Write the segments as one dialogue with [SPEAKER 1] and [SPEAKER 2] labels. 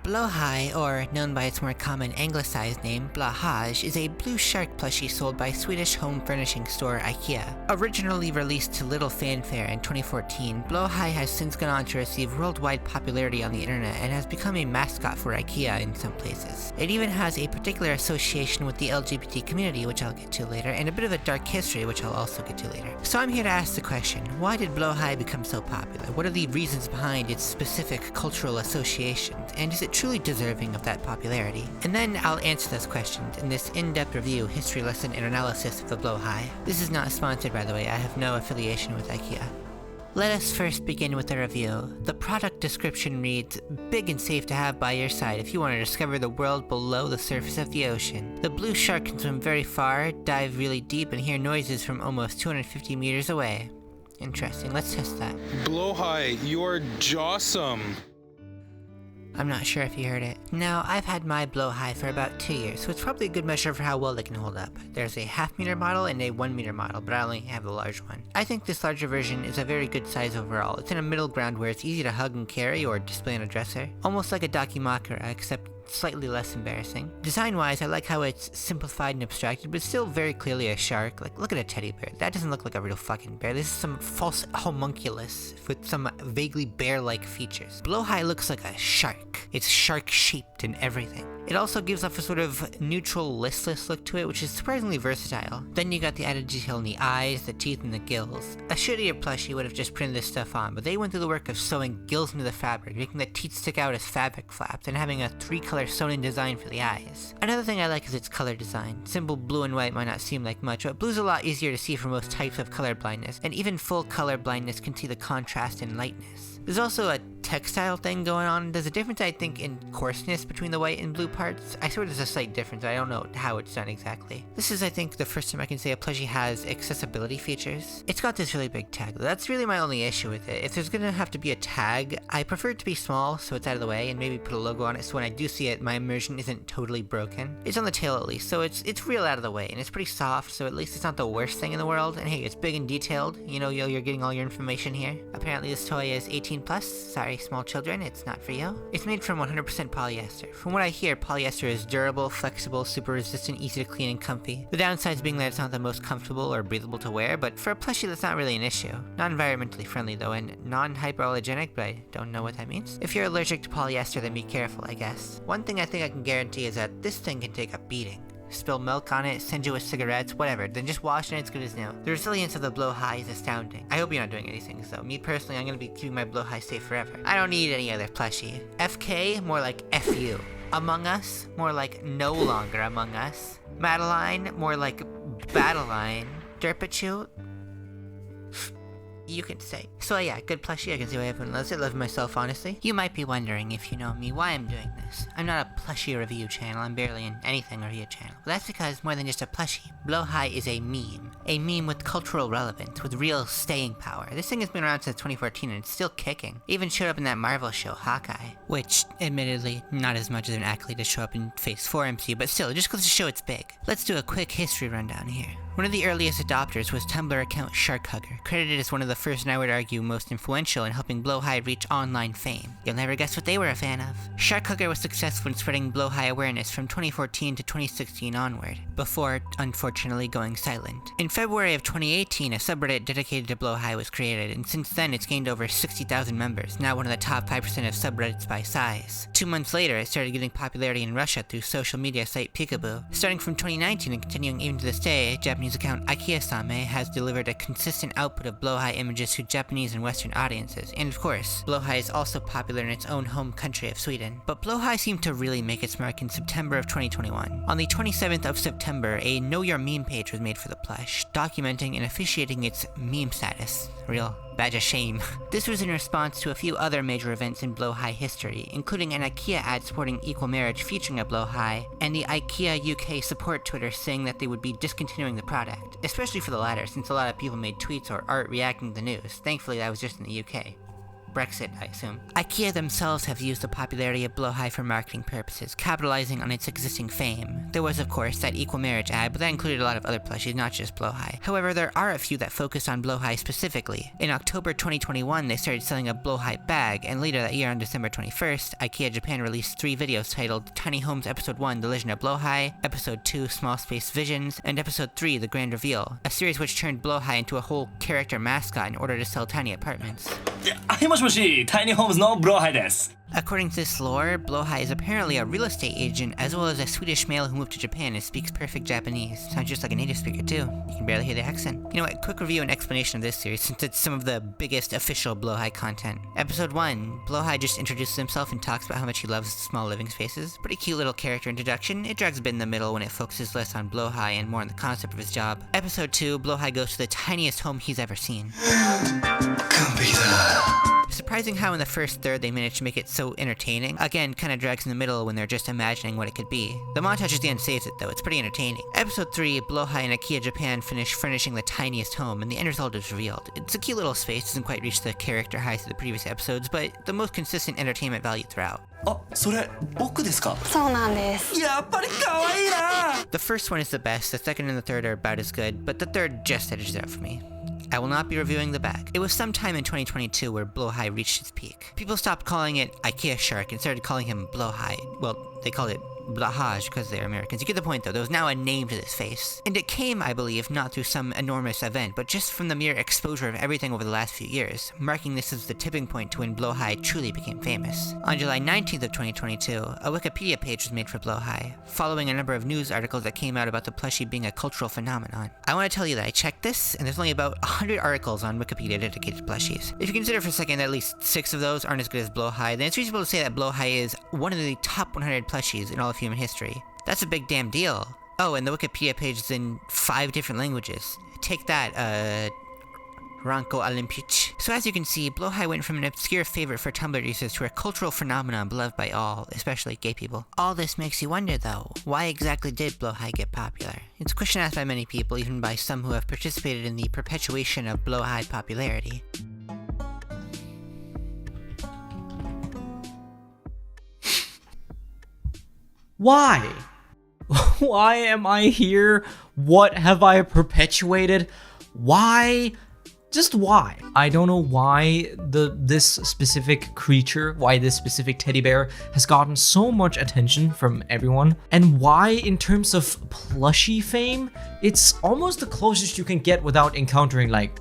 [SPEAKER 1] Blåhaj, or known by its more common anglicized name, BLAHAJ, is a blue shark plushie sold by Swedish home furnishing store IKEA. Originally released to little fanfare in 2014, Blåhaj has since gone on to receive worldwide popularity on the internet and has become a mascot for IKEA in some places. It even has a particular association with the LGBT community, which I'll get to later, and a bit of a dark history, which I'll also get to later. So I'm here to ask the question, why did Blåhaj become so popular? What are the reasons behind its specific cultural associations, and is it truly deserving of that popularity? And then I'll answer those questions in this in-depth review, history lesson, and analysis of the Blåhaj. This is not sponsored, by the way. I have no affiliation with IKEA. Let us first begin with a review. The product description reads, big and safe to have by your side if you want to discover the world below the surface of the ocean. The blue shark can swim very far, dive really deep, and hear noises from almost 250 meters away. Interesting, let's test that.
[SPEAKER 2] Blåhaj, you're jawsome.
[SPEAKER 1] I'm not sure if you heard it. Now, I've had my Blåhaj for about 2 years, so it's probably a good measure for how well they can hold up. There's a half-meter model and a 1-meter model, but I only have the large one. I think this larger version is a very good size overall. It's in a middle ground where it's easy to hug and carry or display on a dresser. Almost like a Dakimakura, except slightly less embarrassing. Design-wise, I like how it's simplified and abstracted, but still very clearly a shark. Like, look at a teddy bear. That doesn't look like a real fucking bear. This is some false homunculus with some vaguely bear-like features. Blåhaj looks like a shark. It's shark-shaped and everything. It also gives off a sort of neutral, listless look to it, which is surprisingly versatile. Then you got the added detail in the eyes, the teeth, and the gills. A shittier plushie would have just printed this stuff on, but they went through the work of sewing gills into the fabric, making the teeth stick out as fabric flaps, and having a 3-color sewn-in design for the eyes. Another thing I like is its color design. Simple blue and white might not seem like much, but blue's a lot easier to see for most types of color blindness, and even full color blindness can see the contrast and lightness. There's also a textile thing going on. There's a difference, I think, in coarseness between the white and blue parts. I swear there's a slight difference. I don't know how it's done exactly. This is, I think, the first time I can say a plushie has accessibility features. It's got this really big tag, though. That's really my only issue with it. If there's gonna have to be a tag, I prefer it to be small so it's out of the way, and maybe put a logo on it so when I do see it, my immersion isn't totally broken. It's on the tail at least, so it's real out of the way, and it's pretty soft, so at least it's not the worst thing in the world. And hey, it's big and detailed. You know, you're getting all your information here. Apparently this toy is 18 plus. Sorry, small children, it's not for you. It's made from 100% polyester. From what I hear, polyester is durable, flexible, super resistant, easy to clean, and comfy. The downsides being that it's not the most comfortable or breathable to wear, but for a plushie that's not really an issue. Not environmentally friendly though, and non-hyperallergenic, but I don't know what that means. If you're allergic to polyester, then be careful, I guess. One thing I think I can guarantee is that this thing can take a beating. Spill milk on it, send you with cigarettes, whatever, then just wash and it's good as new. The resilience of the Blåhaj is astounding. I hope you're not doing anything, so me personally, I'm gonna be keeping my Blåhaj safe forever. I don't need any other plushie. FK, more like FU. Among Us, more like no longer Among Us. Madeline, more like Battleline. Derpichu, you can say. So yeah, good plushie, I can see why everyone loves it, love myself honestly. You might be wondering, if you know me, why I'm doing this. I'm not a plushie review channel, I'm barely in anything review channel. But that's because more than just a plushie, Blåhaj is a meme. A meme with cultural relevance, with real staying power. This thing has been around since 2014 and it's still kicking. It even showed up in that Marvel show, Hawkeye. Which, admittedly, not as much as an accolade to show up in Phase 4 MCU, but still, it just goes to show it's big. Let's do a quick history rundown here. One of the earliest adopters was Tumblr account Sharkhugger, credited as one of the first and I would argue most influential in helping Blåhaj reach online fame. You'll never guess what they were a fan of. Sharkhugger was successful in spreading Blåhaj awareness from 2014 to 2016 onward, before, unfortunately, going silent. In February of 2018, a subreddit dedicated to Blåhaj was created, and since then it's gained over 60,000 members, now one of the top 5% of subreddits by size. 2 months later, it started getting popularity in Russia through social media site Peekaboo. Starting from 2019 and continuing even to this day, Japanese account IKEA-same has delivered a consistent output of Blåhaj images to Japanese and Western audiences, and of course, Blåhaj is also popular in its own home country of Sweden. But Blåhaj seemed to really make its mark in September of 2021. On the 27th of September, a Know Your Meme page was made for the plush, documenting and officiating its meme status. Real badge of shame. This was in response to a few other major events in Blåhaj history, including an IKEA ad supporting equal marriage featuring a Blåhaj, and the IKEA UK support Twitter saying that they would be discontinuing the product, especially for the latter since a lot of people made tweets or art reacting to the news. Thankfully that was just in the UK. Brexit, I assume. IKEA themselves have used the popularity of Blåhaj for marketing purposes, capitalizing on its existing fame. There was, of course, that equal marriage ad, but that included a lot of other plushies, not just Blåhaj. However, there are a few that focus on Blåhaj specifically. In October 2021, they started selling a Blåhaj bag, and later that year on December 21st, IKEA Japan released 3 videos titled Tiny Homes Episode 1, The Legend of Blåhaj, Episode 2, Small Space Visions, and Episode 3, The Grand Reveal, a series which turned Blåhaj into a whole character mascot in order to sell tiny apartments.
[SPEAKER 3] はい、もしもし、タイニーホームズのブローハイです。
[SPEAKER 1] According to this lore, Blåhaj is apparently a real estate agent as well as a Swedish male who moved to Japan and speaks perfect Japanese. Sounds just like a native speaker too. You can barely hear the accent. You know what, quick review and explanation of this series since it's some of the biggest official Blåhaj content. Episode 1, Blåhaj just introduces himself and talks about how much he loves small living spaces. Pretty cute little character introduction. It drags a bit in the middle when it focuses less on Blåhaj and more on the concept of his job. Episode 2, Blåhaj goes to the tiniest home he's ever seen. Surprising how in the first third they managed to make it so entertaining. Again, kinda drags in the middle when they're just imagining what it could be. The montage at the end saves it though, it's pretty entertaining. Episode 3, Blåhaj and IKEA Japan finish furnishing the tiniest home, and the end result is revealed. It's a cute little space, doesn't quite reach the character highs of the previous episodes, but the most consistent entertainment value throughout.
[SPEAKER 3] あ、それ僕ですか？
[SPEAKER 4] そうなんです。
[SPEAKER 3] やっぱり可愛いな。
[SPEAKER 1] The first one is the best, the second and the third are about as good, but the third just edges it out for me. I will not be reviewing the bag. It was sometime in 2022 where Blåhaj reached its peak. People stopped calling it IKEA Shark and started calling him Blåhaj. Well, they called it BLAHAJ because they're Americans. You get the point though, there was now a name to this face. And it came, I believe, not through some enormous event, but just from the mere exposure of everything over the last few years, marking this as the tipping point to when Blåhaj truly became famous. On July 19th of 2022, a Wikipedia page was made for Blåhaj, following a number of news articles that came out about the plushie being a cultural phenomenon. I want to tell you that I checked this, and there's only about 100 articles on Wikipedia dedicated to plushies. If you consider for a second that at least 6 of those aren't as good as Blåhaj, then it's reasonable to say that Blåhaj is one of the top 100 plushies in all of human history. That's a big damn deal. Oh, and the Wikipedia page is in 5 different languages. Take that, Ranko Olimpic. So as you can see, Blåhaj went from an obscure favorite for Tumblr users to a cultural phenomenon beloved by all, especially gay people. All this makes you wonder though, why exactly did Blåhaj get popular? It's a question asked by many people, even by some who have participated in the perpetuation of Blåhaj popularity.
[SPEAKER 5] Why? Why am I here? What have I perpetuated? Why? Just why? I don't know why this specific creature, why this specific teddy bear has gotten so much attention from everyone, and why in terms of plushie fame, it's almost the closest you can get without encountering like,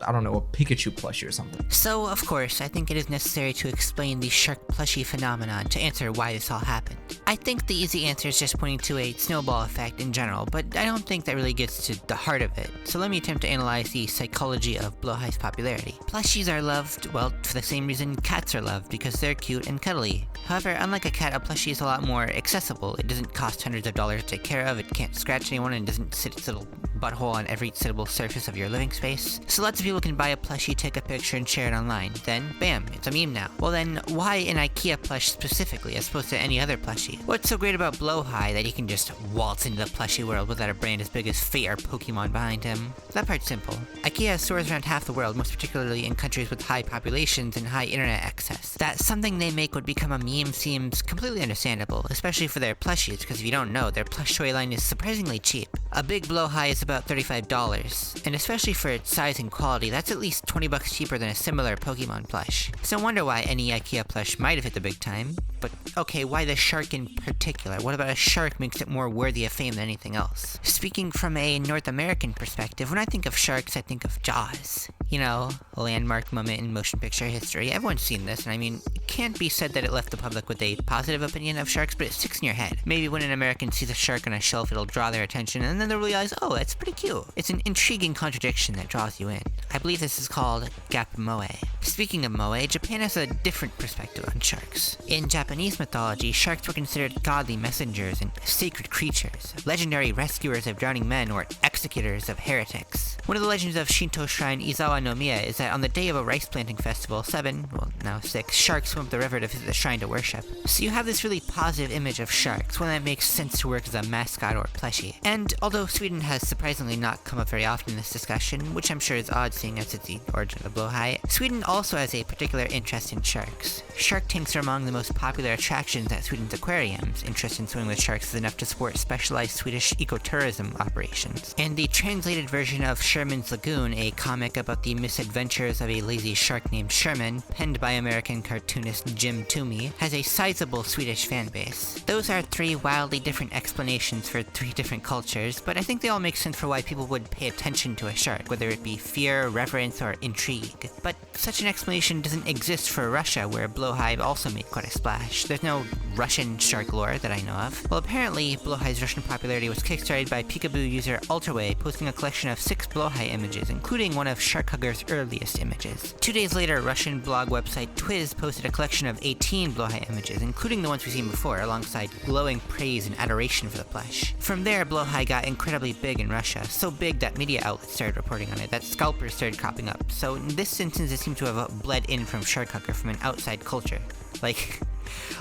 [SPEAKER 5] I don't know, a Pikachu plushie or something.
[SPEAKER 1] So, of course, I think it is necessary to explain the shark plushie phenomenon to answer why this all happened. I think the easy answer is just pointing to a snowball effect in general, but I don't think that really gets to the heart of it. So let me attempt to analyze the psychology of Blåhaj's popularity. Plushies are loved, well, for the same reason cats are loved, because they're cute and cuddly. However, unlike a cat, a plushie is a lot more accessible. It doesn't cost hundreds of dollars to take care of, it can't scratch anyone, and doesn't sit its little butthole on every sittable surface of your living space. So lots of people can buy a plushie, take a picture, and share it online. Then, bam, it's a meme now. Well then, why an IKEA plush specifically, as opposed to any other plushie? What's so great about Blåhaj that he can just waltz into the plushie world without a brand as big as Fate or Pokemon behind him? That part's simple. IKEA has stores around half the world, most particularly in countries with high populations and high internet access. That something they make would become a meme seems completely understandable, especially for their plushies, because if you don't know, their plush toy line is surprisingly cheap. A big Blåhaj is about $35, and especially for its size and quality, that's at least $20 cheaper than a similar Pokemon plush. So I wonder why any IKEA plush might have hit the big time. But okay, why the shark in particular? What about a shark makes it more worthy of fame than anything else? Speaking from a North American perspective, when I think of sharks, I think of Jaws. You know, a landmark moment in motion picture history. Everyone's seen this, and I mean, it can't be said that it left the public with a positive opinion of sharks, but it sticks in your head. Maybe when an American sees a shark on a shelf, it'll draw their attention, and then they'll realize, oh, that's pretty cute. It's an intriguing contradiction that draws you in. I believe this is called gap moe. Speaking of moe, Japan has a different perspective on sharks. In Japanese mythology, sharks were considered godly messengers and sacred creatures, legendary rescuers of drowning men or executors of heretics. One of the legends of Shinto shrine Izawa no Miya is that on the day of a rice planting festival, 6 sharks swim up the river to visit the shrine to worship. So you have this really positive image of sharks, one that makes sense to work as a mascot or plushie. And although Sweden has surprisingly not come up very often in this discussion, which I'm sure is odd seeing as it's the origin of Blåhaj, Sweden also has a particular interest in sharks. Shark tanks are among the most popular attractions at Sweden's aquariums. Interest in swimming with sharks is enough to support specialized Swedish ecotourism operations. And the translated version of Sherman's Lagoon, a comic about the misadventures of a lazy shark named Sherman, penned by American cartoonist Jim Toomey, has a sizable Swedish fan base. Those are three wildly different explanations for three different cultures, but I think they all make sense for why people would pay attention to a shark, whether it be fear, reverence, or intrigue. But such an explanation doesn't exist for Russia, where Blåhaj also made quite a splash. There's no Russian shark lore that I know of. Well, apparently, Blåhaj's Russian popularity was kickstarted by Peekaboo user Ultraway posting a collection of 6 Blåhaj images, including one of Sharkhugger's earliest images. 2 days later, Russian blog website Twiz posted a collection of 18 Blåhaj images, including the ones we've seen before, alongside glowing praise and adoration for the plush. From there, Blåhaj got incredibly big in Russia, so big that media outlets started reporting on it, that scalpers started cropping up. So in this instance, it seemed to have bled in from Sharkhugger from an outside culture. Like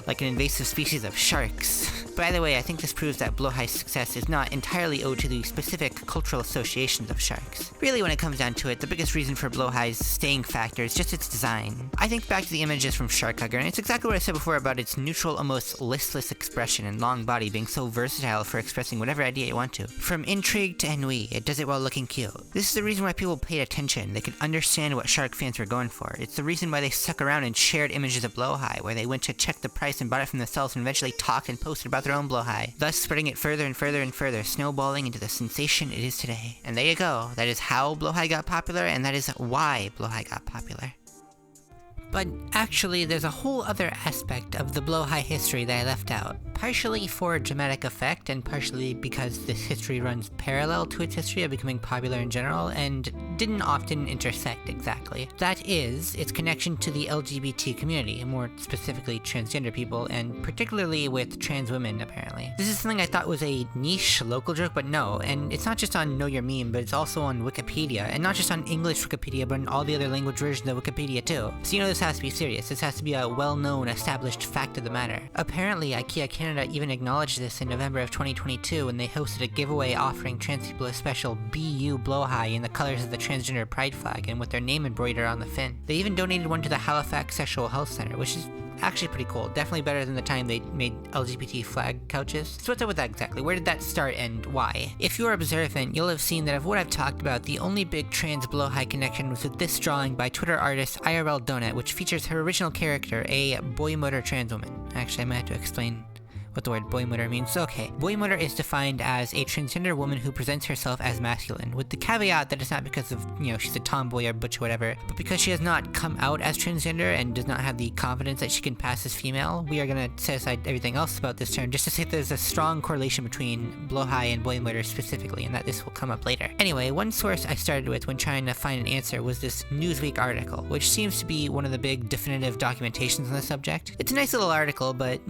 [SPEAKER 1] an invasive species of sharks. By the way, I think this proves that Blåhaj's success is not entirely owed to the specific cultural associations of sharks. Really, when it comes down to it, the biggest reason for Blåhaj's staying factor is just its design. I think back to the images from Sharkhugger, and it's exactly what I said before about its neutral, almost listless expression and long body being so versatile for expressing whatever idea you want to. From intrigue to ennui, it does it while looking cute. This is the reason why people paid attention. They could understand what shark fans were going for. It's the reason why they stuck around and shared images of Blåhaj, where they went to check the price and bought it from themselves and eventually talked and posted about their own Blåhaj, thus spreading it further and further and further, snowballing into the sensation it is today. And there you go. That is how Blåhaj got popular, and that is why Blåhaj got popular. But actually, there's a whole other aspect of the Blåhaj history that I left out. Partially for dramatic effect, and partially because this history runs parallel to its history of becoming popular in general, and didn't often intersect exactly. That is, its connection to the LGBT community, more specifically transgender people, and particularly with trans women, apparently. This is something I thought was a niche local joke, but no, and it's not just on Know Your Meme, but it's also on Wikipedia, and not just on English Wikipedia, but on all the other language versions of Wikipedia too. So you know this has to be serious. This has to be a well-known, established fact of the matter. Apparently, IKEA Canada even acknowledged this in November of 2022 when they hosted a giveaway offering trans people a special BU Blåhaj in the colors of the transgender pride flag and with their name embroidered on the fin. They even donated one to the Halifax Sexual Health Center, which is actually pretty cool. Definitely better than the time they made LGBT flag couches. So what's up with that exactly? Where did that start and why? If you're observant, you'll have seen that of what I've talked about, the only big trans Blåhaj connection was with this drawing by Twitter artist IRL Donut, which features her original character, a boy motor trans woman. Actually, I might have to explain what the word boy motor means. So, okay, boy motor is defined as a transgender woman who presents herself as masculine, with the caveat that it's not because of, she's a tomboy or butch or whatever, but because she has not come out as transgender and does not have the confidence that she can pass as female. We are gonna set aside everything else about this term just to say that there's a strong correlation between Blåhaj and boy motor specifically, and that this will come up later. Anyway, one source I started with when trying to find an answer was this Newsweek article, which seems to be one of the big definitive documentations on the subject. It's a nice little article, but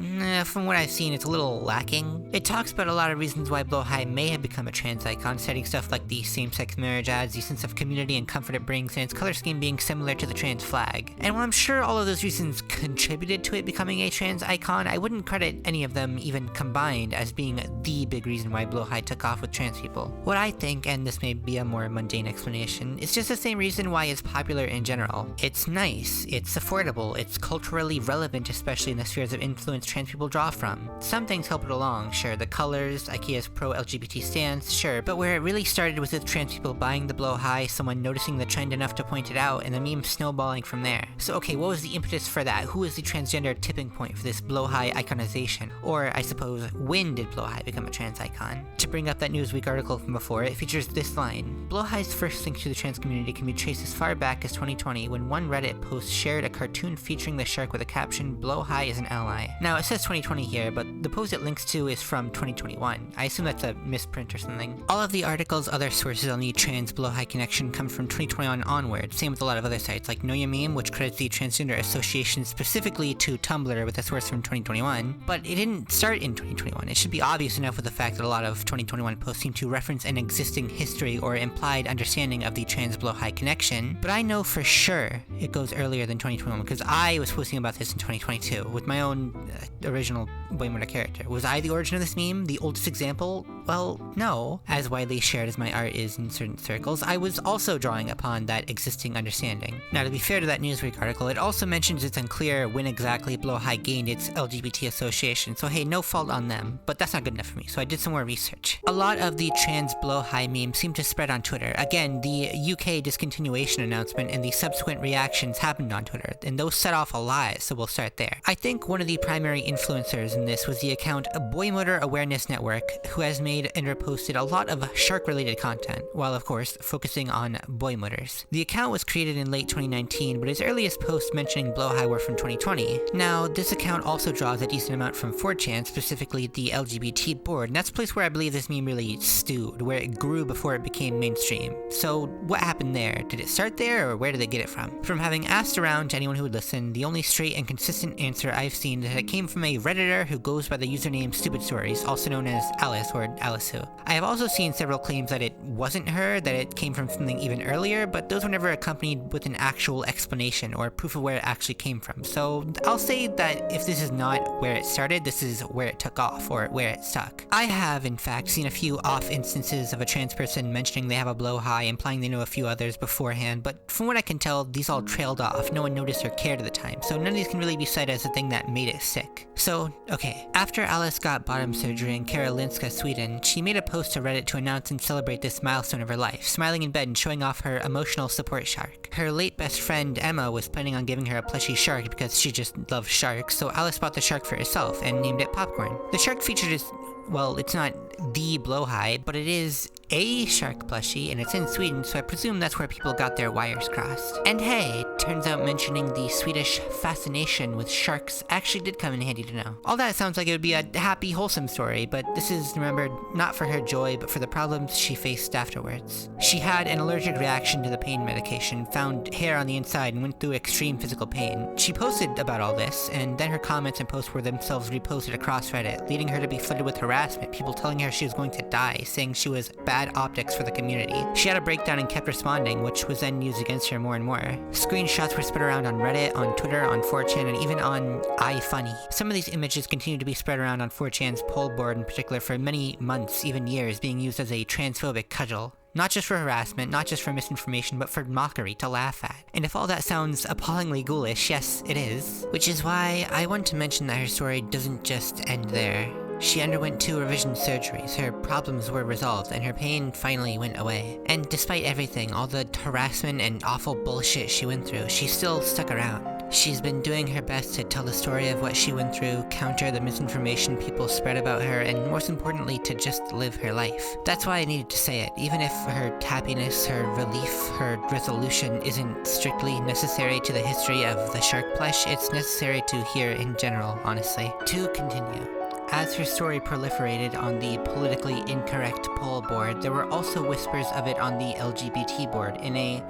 [SPEAKER 1] from what I've seen, it's a little lacking. It talks about a lot of reasons why Blåhaj may have become a trans icon, citing stuff like the same-sex marriage ads, the sense of community and comfort it brings, and its color scheme being similar to the trans flag. And while I'm sure all of those reasons contributed to it becoming a trans icon, I wouldn't credit any of them even combined as being the big reason why Blåhaj took off with trans people. What I think, and this may be a more mundane explanation, is just the same reason why it's popular in general. It's nice, it's affordable, it's culturally relevant, especially in the spheres of influence trans people draw from. Some things help it along, sure, the colors, IKEA's pro-LGBT stance, sure, but where it really started was with trans people buying the Blåhaj, someone noticing the trend enough to point it out, and the meme snowballing from there. So okay, what was the impetus for that? Who was the transgender tipping point for this Blåhaj iconization? Or, I suppose, when did Blåhaj become a trans icon? To bring up that Newsweek article from before, it features this line: Blåhaj's first link to the trans community can be traced as far back as 2020, when one Reddit post shared a cartoon featuring the shark with a caption, "Blåhaj is an ally." Now, it says 2020 here, but the post it links to is from 2021. I assume that's a misprint or something. All of the article's other sources on the trans Blåhaj connection come from 2021 onward, same with a lot of other sites like Know Your Meme, which credits the Transgender Association specifically to Tumblr with a source from 2021, but it didn't start in 2021. It should be obvious enough with the fact that a lot of 2021 posts seem to reference an existing history or implied understanding of the trans Blåhaj connection, but I know for sure it goes earlier than 2021 because I was posting about this in 2022 with my own original boy motor character. Was I the origin of this meme? The oldest example? Well, no. As widely shared as my art is in certain circles, I was also drawing upon that existing understanding. Now, to be fair to that Newsweek article, it also mentions it's unclear when exactly Blåhaj gained its LGBT association, so hey, no fault on them, but that's not good enough for me, so I did some more research. A lot of the trans Blåhaj memes seem to spread on Twitter. Again, the UK discontinuation announcement and the subsequent reactions happened on Twitter, and those set off a lie, so we'll start there. I think one of the primary influencers in this was the account Boy Motor Awareness Network, who has made and reposted a lot of shark-related content, while of course focusing on boy motors. The account was created in late 2019, but his earliest posts mentioning Blåhaj were from 2020. Now, this account also draws a decent amount from 4chan, specifically the LGBT board, and that's a place where I believe this meme really stewed, where it grew before it became mainstream. So, what happened there? Did it start there, or where did they get it from? From having asked around to anyone who would listen, the only straight and consistent answer I've seen is that it came from a Redditor who goes by the username Stupid Stories, also known as Alice or Alice Who. I have also seen several claims that it wasn't her, that it came from something even earlier, but those were never accompanied with an actual explanation or proof of where it actually came from. So I'll say that if this is not where it started, this is where it took off, or where it stuck. I have, in fact, seen a few off instances of a trans person mentioning they have a Blåhaj, implying they know a few others beforehand, but from what I can tell, these all trailed off. No one noticed or cared at the time, so none of these can really be cited as the thing that made it sick. So, okay, after Alice got bottom surgery in Karolinska, Sweden, she made a post to Reddit to announce and celebrate this milestone of her life, smiling in bed and showing off her emotional support shark. Her late best friend Emma was planning on giving her a plushie shark because she just loves sharks, so Alice bought the shark for herself and named it Popcorn. The shark featured is, well, it's not the Blåhaj, but it is a shark plushie, and it's in Sweden, so I presume that's where people got their wires crossed. And hey, turns out mentioning the Swedish fascination with sharks actually did come in handy to know. All that sounds like it would be a happy, wholesome story, but this is remembered not for her joy, but for the problems she faced afterwards. She had an allergic reaction to the pain medication, found hair on the inside, and went through extreme physical pain. She posted about all this, and then her comments and posts were themselves reposted across Reddit, leading her to be flooded with harassment, people telling her she was going to die, saying she was bad optics for the community. She had a breakdown and kept responding, which was then used against her more and more. Screenshots were spread around on Reddit, on Twitter, on 4chan, and even on iFunny. Some of these images continue to be spread around on 4chan's poll board in particular for many months, even years, being used as a transphobic cudgel. Not just for harassment, not just for misinformation, but for mockery to laugh at. And if all that sounds appallingly ghoulish, yes, it is. Which is why I want to mention that her story doesn't just end there. She underwent 2 revision surgeries, her problems were resolved, and her pain finally went away. And despite everything, all the harassment and awful bullshit she went through, she still stuck around. She's been doing her best to tell the story of what she went through, counter the misinformation people spread about her, and most importantly, to just live her life. That's why I needed to say it, even if her happiness, her relief, her resolution isn't strictly necessary to the history of the shark plush, it's necessary to hear in general, honestly. To continue. As her story proliferated on the politically incorrect poll board, there were also whispers of it on the LGBT board in a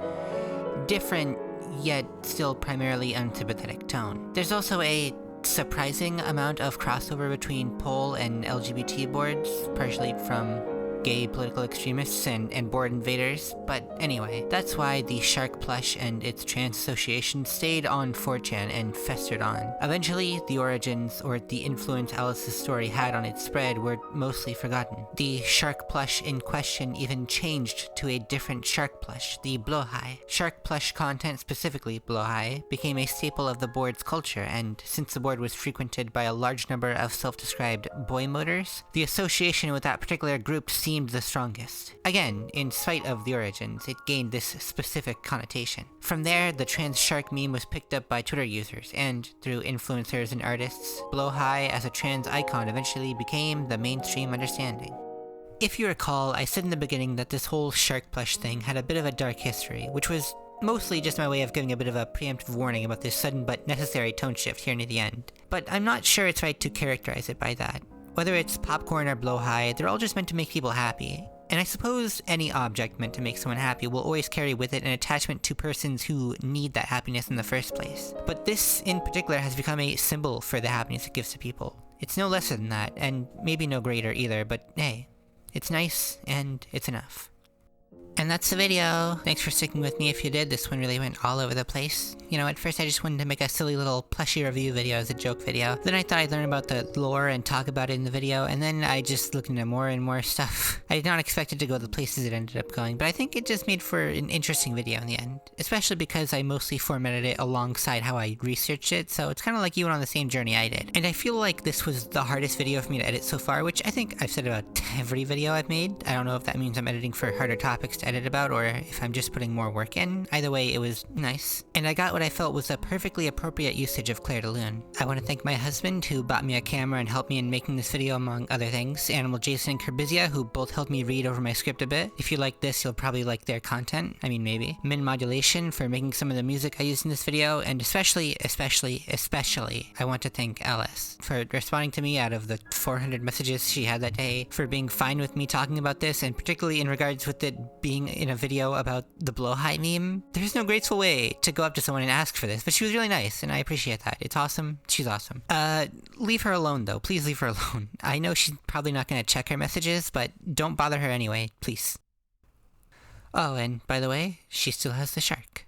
[SPEAKER 1] different, yet still primarily unsympathetic tone. There's also a surprising amount of crossover between poll and LGBT boards, partially from gay political extremists and board invaders, but anyway, that's why the shark plush and its trans association stayed on 4chan and festered on. Eventually, the origins, or the influence Alice's story had on its spread, were mostly forgotten. The shark plush in question even changed to a different shark plush, the Blåhaj. Shark plush content, specifically Blåhaj, became a staple of the board's culture, and since the board was frequented by a large number of self-described boy motors, the association with that particular group seemed the strongest. Again, in spite of the origins, it gained this specific connotation. From there, the trans shark meme was picked up by Twitter users, and through influencers and artists, Blåhaj as a trans icon eventually became the mainstream understanding. If you recall, I said in the beginning that this whole shark plush thing had a bit of a dark history, which was mostly just my way of giving a bit of a preemptive warning about this sudden but necessary tone shift here near the end. But I'm not sure it's right to characterize it by that. Whether it's popcorn or Blåhaj, they're all just meant to make people happy. And I suppose any object meant to make someone happy will always carry with it an attachment to persons who need that happiness in the first place. But this in particular has become a symbol for the happiness it gives to people. It's no lesser than that, and maybe no greater either, but hey, it's nice and it's enough. And that's the video. Thanks for sticking with me if you did. This one really went all over the place. You know, at first I just wanted to make a silly little plushie review video as a joke video. Then I thought I'd learn about the lore and talk about it in the video, and then I just looked into more and more stuff. I did not expect it to go the places it ended up going, but I think it just made for an interesting video in the end. Especially because I mostly formatted it alongside how I researched it, so it's kind of like you went on the same journey I did. And I feel like this was the hardest video for me to edit so far, which I think I've said about every video I've made. I don't know if that means I'm editing for harder topics to edit about, or if I'm just putting more work in. Either way, it was nice. And I got what I felt was a perfectly appropriate usage of Claire de Lune. I want to thank my husband, who bought me a camera and helped me in making this video among other things, Animal Jason and Kerbizia, who both helped me read over my script a bit. If you like this, you'll probably like their content. I mean, maybe. Min Modulation for making some of the music I used in this video, and especially, I want to thank Alice for responding to me out of the 400 messages she had that day, for being fine with me talking about this, and particularly in regards with it being in a video about the Blåhaj meme. There's no graceful way to go up to someone and ask for this, but she was really nice, and I appreciate that. It's awesome. She's awesome. Leave her alone, though. Please leave her alone. I know she's probably not gonna check her messages, but don't bother her anyway, please. Oh, and by the way, she still has the shark.